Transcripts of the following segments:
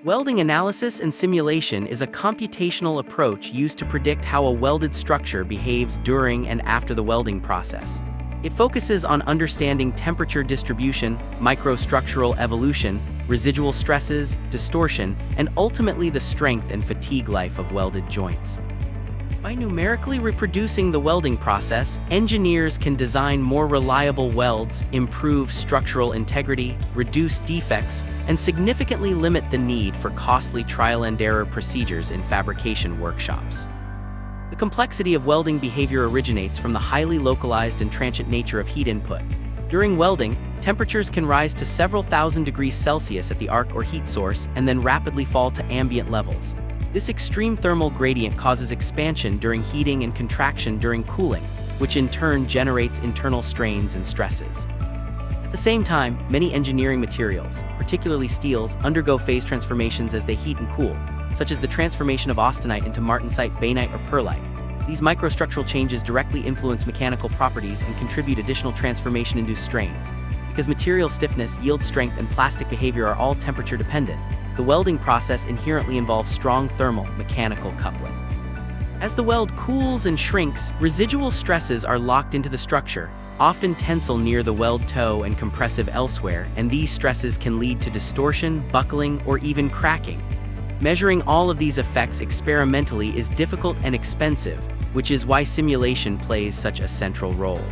Welding analysis and simulation is a computational approach used to predict how a welded structure behaves during and after the welding process. It focuses on understanding temperature distribution, microstructural evolution, residual stresses, distortion, and ultimately the strength and fatigue life of welded joints. By numerically reproducing the welding process, engineers can design more reliable welds, improve structural integrity, reduce defects, and significantly limit the need for costly trial-and-error procedures in fabrication workshops. The complexity of welding behavior originates from the highly localized and transient nature of heat input. During welding, temperatures can rise to several thousand degrees Celsius at the arc or heat source and then rapidly fall to ambient levels. This extreme thermal gradient causes expansion during heating and contraction during cooling, which in turn generates internal strains and stresses. At the same time, many engineering materials, particularly steels, undergo phase transformations as they heat and cool, such as the transformation of austenite into martensite, bainite, or pearlite. These microstructural changes directly influence mechanical properties and contribute additional transformation-induced strains. Because material stiffness, yield strength, and plastic behavior are all temperature-dependent, the welding process inherently involves strong thermal-mechanical coupling. As the weld cools and shrinks, residual stresses are locked into the structure, often tensile near the weld toe and compressive elsewhere, and these stresses can lead to distortion, buckling, or even cracking. Measuring all of these effects experimentally is difficult and expensive, which is why simulation plays such a central role.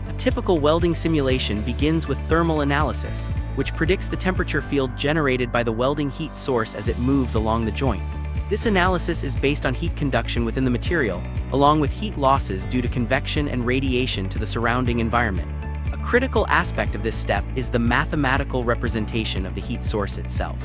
A typical welding simulation begins with thermal analysis, which predicts the temperature field generated by the welding heat source as it moves along the joint. This analysis is based on heat conduction within the material, along with heat losses due to convection and radiation to the surrounding environment. A critical aspect of this step is the mathematical representation of the heat source itself.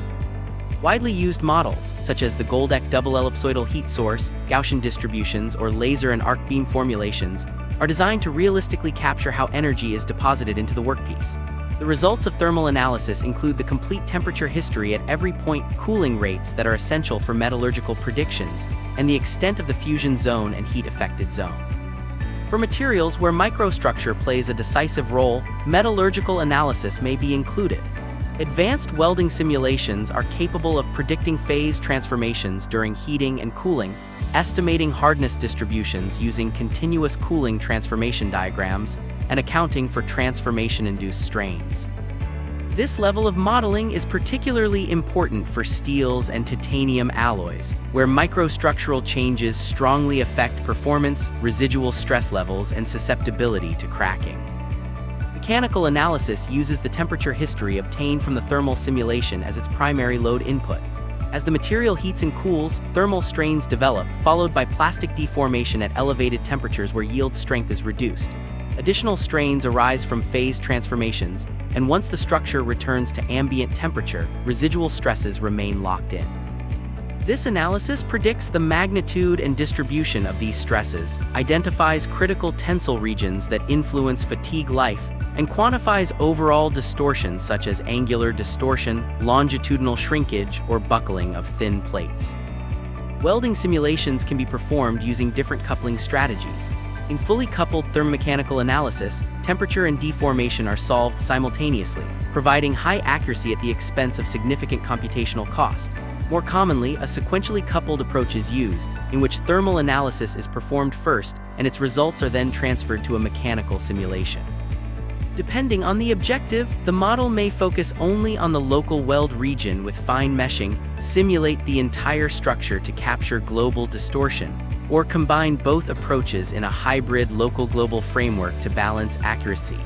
Widely used models, such as the Goldek double ellipsoidal heat source, Gaussian distributions, or laser and arc beam formulations, are designed to realistically capture how energy is deposited into the workpiece. The results of thermal analysis include the complete temperature history at every point, cooling rates that are essential for metallurgical predictions, and the extent of the fusion zone and heat-affected zone. For materials where microstructure plays a decisive role, metallurgical analysis may be included. Advanced welding simulations are capable of predicting phase transformations during heating and cooling, estimating hardness distributions using continuous cooling transformation diagrams, and accounting for transformation-induced strains. This level of modeling is particularly important for steels and titanium alloys, where microstructural changes strongly affect performance, residual stress levels, and susceptibility to cracking. Mechanical analysis uses the temperature history obtained from the thermal simulation as its primary load input. As the material heats and cools, thermal strains develop, followed by plastic deformation at elevated temperatures where yield strength is reduced. Additional strains arise from phase transformations, and once the structure returns to ambient temperature, residual stresses remain locked in. This analysis predicts the magnitude and distribution of these stresses, identifies critical tensile regions that influence fatigue life, and quantifies overall distortions such as angular distortion, longitudinal shrinkage, or buckling of thin plates. Welding simulations can be performed using different coupling strategies. In fully coupled thermomechanical analysis, temperature and deformation are solved simultaneously, providing high accuracy at the expense of significant computational cost. More commonly, a sequentially coupled approach is used, in which thermal analysis is performed first, and its results are then transferred to a mechanical simulation. Depending on the objective, the model may focus only on the local weld region with fine meshing, simulate the entire structure to capture global distortion, or combine both approaches in a hybrid local-global framework to balance accuracy.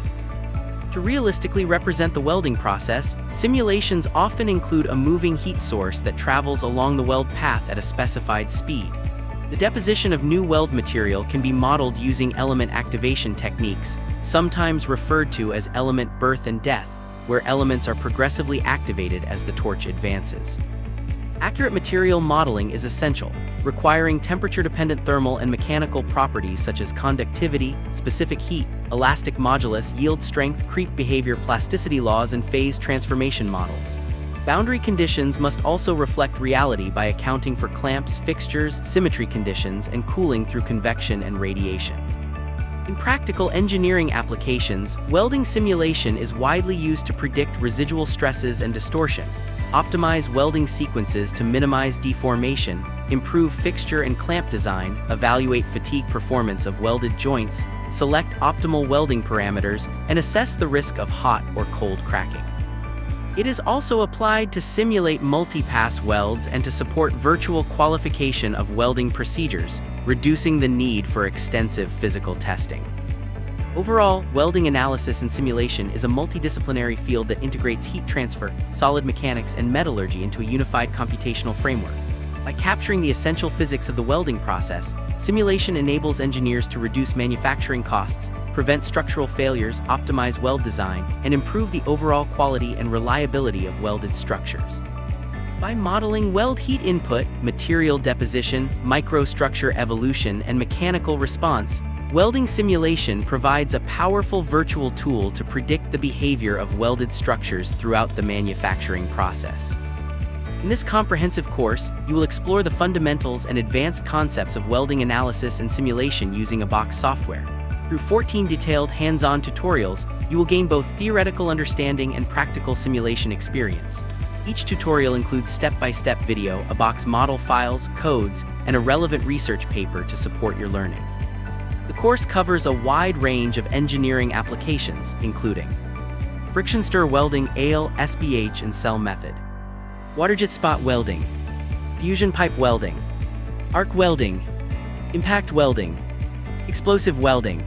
To realistically represent the welding process, simulations often include a moving heat source that travels along the weld path at a specified speed. The deposition of new weld material can be modeled using element activation techniques, sometimes referred to as element birth and death, where elements are progressively activated as the torch advances. Accurate material modeling is essential, requiring temperature-dependent thermal and mechanical properties such as conductivity, specific heat, elastic modulus, yield strength, creep behavior, plasticity laws, and phase transformation models. Boundary conditions must also reflect reality by accounting for clamps, fixtures, symmetry conditions, and cooling through convection and radiation. In practical engineering applications, welding simulation is widely used to predict residual stresses and distortion. optimize welding sequences to minimize deformation, improve fixture and clamp design, evaluate fatigue performance of welded joints, select optimal welding parameters, and assess the risk of hot or cold cracking. It is also applied to simulate multi-pass welds and to support virtual qualification of welding procedures, reducing the need for extensive physical testing. Overall, welding analysis and simulation is a multidisciplinary field that integrates heat transfer, solid mechanics, and metallurgy into a unified computational framework. By capturing the essential physics of the welding process, simulation enables engineers to reduce manufacturing costs, prevent structural failures, optimize weld design, and improve the overall quality and reliability of welded structures. By modeling weld heat input, material deposition, microstructure evolution, and mechanical response, welding simulation provides a powerful virtual tool to predict the behavior of welded structures throughout the manufacturing process. In this comprehensive course, you will explore the fundamentals and advanced concepts of welding analysis and simulation using Abaqus software. Through 14 detailed hands-on tutorials, you will gain both theoretical understanding and practical simulation experience. Each tutorial includes step-by-step video, Abaqus model files, codes, and a relevant research paper to support your learning. The course covers a wide range of engineering applications, including friction stir welding, AL, SBH, and cell method, waterjet spot welding, fusion pipe welding, arc welding, impact welding, explosive welding.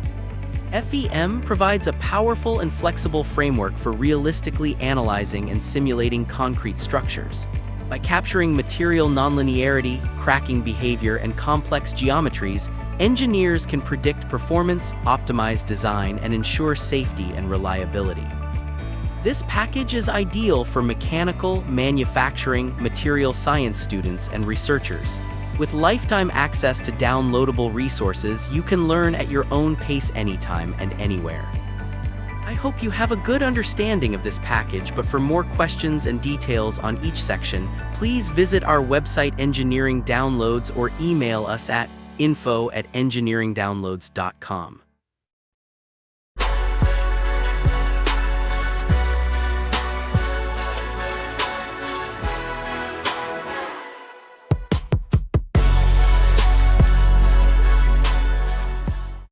FEM provides a powerful and flexible framework for realistically analyzing and simulating concrete structures. By capturing material nonlinearity, cracking behavior, and complex geometries, engineers can predict performance, optimize design, and ensure safety and reliability. This package is ideal for mechanical, manufacturing, material science students and researchers. With lifetime access to downloadable resources, you can learn at your own pace anytime and anywhere. I hope you have a good understanding of this package, but for more questions and details on each section, please visit our website Engineering Downloads or email us at info@engineeringdownloads.com.